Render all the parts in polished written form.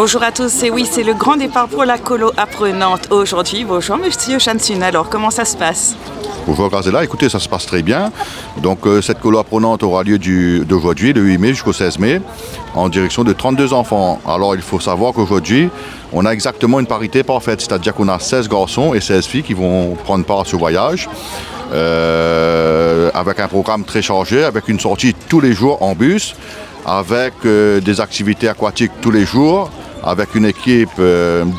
Bonjour à tous, et oui, c'est le grand départ pour la colo apprenante aujourd'hui. Bonjour Monsieur Chansun, alors comment ça se passe? Bonjour Grazela, écoutez, ça se passe très bien. Donc cette colo apprenante aura lieu d'aujourd'hui, le 8 mai jusqu'au 16 mai, en direction de 32 enfants. Alors il faut savoir qu'aujourd'hui, on a exactement une parité parfaite, c'est-à-dire qu'on a 16 garçons et 16 filles qui vont prendre part à ce voyage. Avec un programme très chargé, avec une sortie tous les jours en bus, avec des activités aquatiques tous les jours, avec une équipe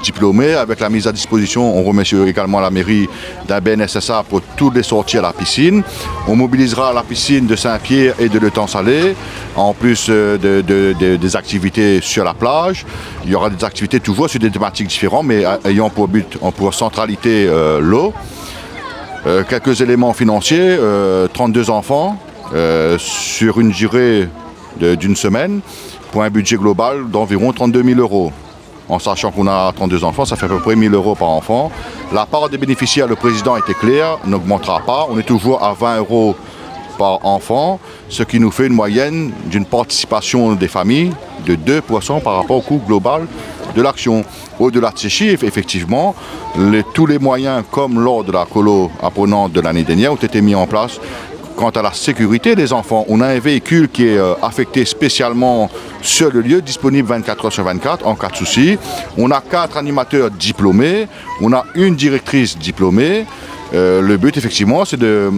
diplômée, avec la mise à disposition, on remercie également la mairie d'un BNSSA pour toutes les sorties à la piscine. On mobilisera la piscine de Saint-Pierre et de l'Étang-Salé, en plus des activités sur la plage. Il y aura des activités toujours sur des thématiques différentes, mais ayant pour but, pour centralité l'eau. Quelques éléments financiers, 32 enfants sur une durée d'une semaine pour un budget global d'environ 32 000 €. En sachant qu'on a 32 enfants, ça fait à peu près 1 000 € par enfant. La part des bénéficiaires, le président était clair, n'augmentera pas. On est toujours à 20 € par enfant, ce qui nous fait une moyenne d'une participation des familles de 2% par rapport au coût global de l'action. Au-delà de ces chiffres, effectivement, tous les moyens, comme lors de la colo apprenante de l'année dernière, ont été mis en place. Quant à la sécurité des enfants, on a un véhicule qui est affecté spécialement sur le lieu, disponible 24 heures sur 24 en cas de souci. On a 4 animateurs diplômés, on a une directrice diplômée. Le but, effectivement, c'est de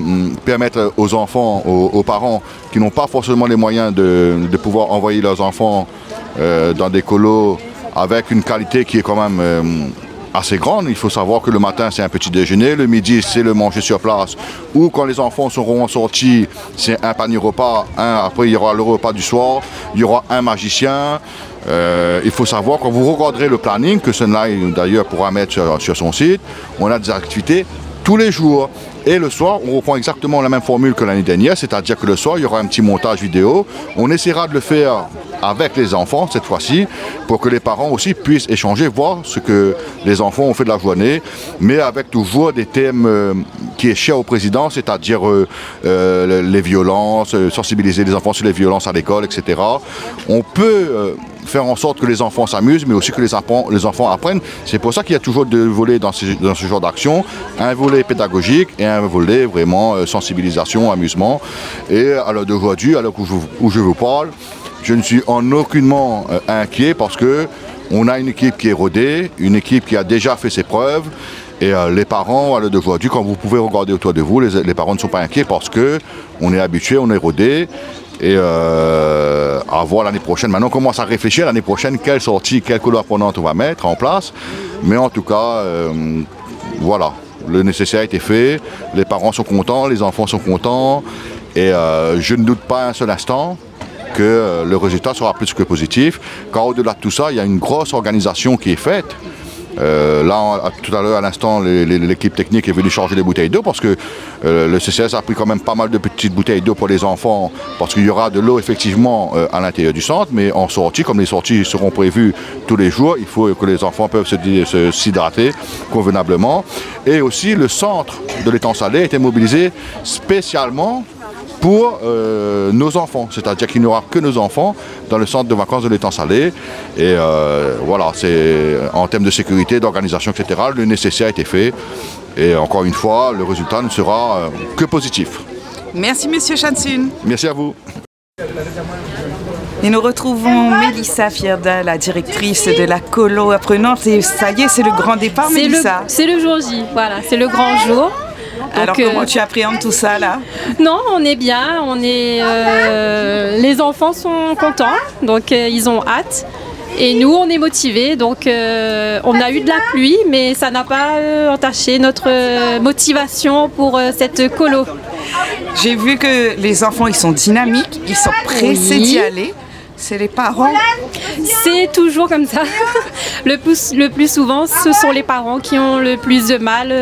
permettre aux enfants, aux parents qui n'ont pas forcément les moyens de pouvoir envoyer leurs enfants dans des colos avec une qualité qui est quand même assez grande. Il faut savoir que le matin, c'est un petit déjeuner, le midi, c'est le manger sur place, ou quand les enfants seront sortis, c'est un panier repas, après il y aura le repas du soir, il y aura un magicien. Il faut savoir, quand vous regarderez le planning, que Sunlight d'ailleurs pourra mettre sur son site, on a des activités tous les jours. Et le soir, on reprend exactement la même formule que l'année dernière, c'est-à-dire que le soir, il y aura un petit montage vidéo. On essaiera de le faire avec les enfants cette fois-ci, pour que les parents aussi puissent échanger, voir ce que les enfants ont fait de la journée, mais avec toujours des thèmes qui est cher au président, c'est-à-dire les violences, sensibiliser les enfants sur les violences à l'école, etc. On peut faire en sorte que les enfants s'amusent, mais aussi que les enfants apprennent. C'est pour ça qu'il y a toujours deux volets dans ce genre d'action, un volet pédagogique et un volet vraiment sensibilisation, amusement. Et à l'heure d'aujourd'hui, à l'heure où je vous parle, je ne suis en aucunement inquiet parce qu'on a une équipe qui est rodée, une équipe qui a déjà fait ses preuves. Et les parents, à l'heure d'aujourd'hui, quand vous pouvez regarder autour de vous, les parents ne sont pas inquiets parce qu'on est habitué, on est rodé. Et à voir l'année prochaine. Maintenant, on commence à réfléchir l'année prochaine, quelle sortie, quelle colo apprenante on va mettre en place. Mais en tout cas, voilà, le nécessaire a été fait. Les parents sont contents, les enfants sont contents. Et je ne doute pas un seul instant que le résultat sera plus que positif. Car au-delà de tout ça, il y a une grosse organisation qui est faite. Là, tout à l'heure, à l'instant, l'équipe technique est venue charger les bouteilles d'eau parce que le CCS a pris quand même pas mal de petites bouteilles d'eau pour les enfants parce qu'il y aura de l'eau effectivement à l'intérieur du centre, mais en sortie, comme les sorties seront prévues tous les jours, il faut que les enfants peuvent s'hydrater convenablement. Et aussi, le centre de l'Étang-Salé a été mobilisé spécialement pour nos enfants, c'est-à-dire qu'il n'y aura que nos enfants dans le centre de vacances de l'Étang-Salé. Et voilà, c'est en termes de sécurité, d'organisation, etc., le nécessaire a été fait. Et encore une fois, le résultat ne sera que positif. Merci Monsieur Chansun. Merci à vous. Et nous retrouvons Mélissa Fierda, la directrice de la colo apprenante. Et ça y est, c'est le grand départ, Mélissa. C'est le jour J, voilà, c'est le grand jour. Alors comment tu appréhendes tout ça là? Non, on est bien, les enfants sont contents, donc ils ont hâte. Et nous, on est motivés, donc on a eu de la pluie, mais ça n'a pas entaché notre motivation pour cette colo. J'ai vu que les enfants, ils sont dynamiques, ils sont pressés d'y aller. C'est les parents. C'est toujours comme ça. Le plus souvent, ce sont les parents qui ont le plus de mal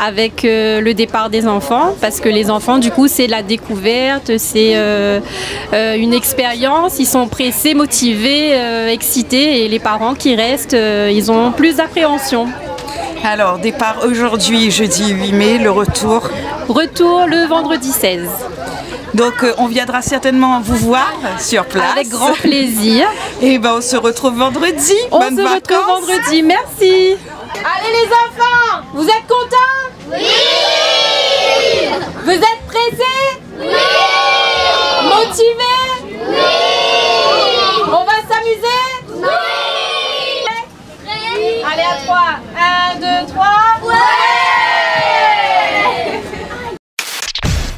avec le départ des enfants. Parce que les enfants, du coup, c'est la découverte, c'est une expérience. Ils sont pressés, motivés, excités. Et les parents qui restent, ils ont plus d'appréhension. Alors, départ aujourd'hui, jeudi 8 mai, le retour? Retour le vendredi 16. Donc on viendra certainement vous voir sur place. Avec grand plaisir. Et ben on se retrouve vendredi. Bonnes vacances. Retrouve vendredi, merci. Allez les enfants, vous êtes contents? Oui. Vous êtes pressés? Oui. Motivés? Oui. On va s'amuser? Oui. Allez à 3. 1, 2, 3. Ouais.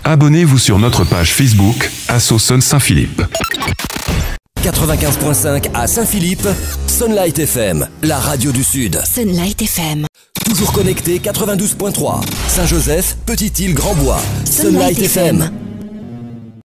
Abonnez-vous sur notre page Facebook Assauson Saint-Philippe. 95.5 à Saint-Philippe, Sunlight FM, la radio du Sud. Sunlight FM. Toujours connecté 92.3. Saint-Joseph, Petite-Île, Grand-Bois. Sunlight FM.